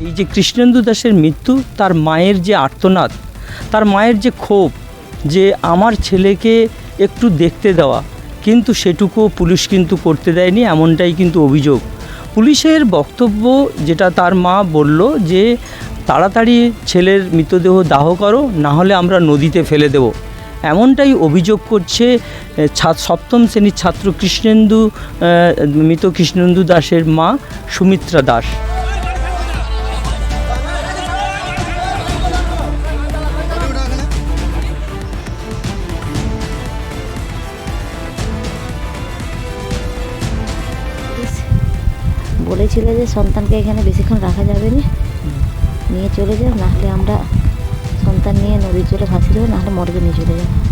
এই যে কৃষ্ণেন্দু দাসের মৃত্যু, তার মায়ের যে আর্তনাদ, তার মায়ের যে ক্ষোভ যে আমার ছেলেকে একটু দেখতে দেওয়া, কিন্তু সেটুকুও পুলিশ কিন্তু করতে দেয়নি, এমনটাই কিন্তু অভিযোগ। পুলিশের বক্তব্য যেটা তার মা বলল যে তাড়াতাড়ি ছেলের মৃতদেহ দাহ করো, না হলে আমরা নদীতে ফেলে দেব, এমনটাই অভিযোগ করছে সপ্তম শ্রেণীর ছাত্র মৃত কৃষ্ণেন্দু দাসের মা সুমিত্রা দাস। বলেছিল যে সন্তানকে এখানে বেশিক্ষণ রাখা যাবে না, নিয়ে চলে যাও, নাহলে আমরা সন্তান নিয়ে নদীর জলে ভাসিয়ে দেবো, নাহলে মর্গে নিয়ে চলে যাবো।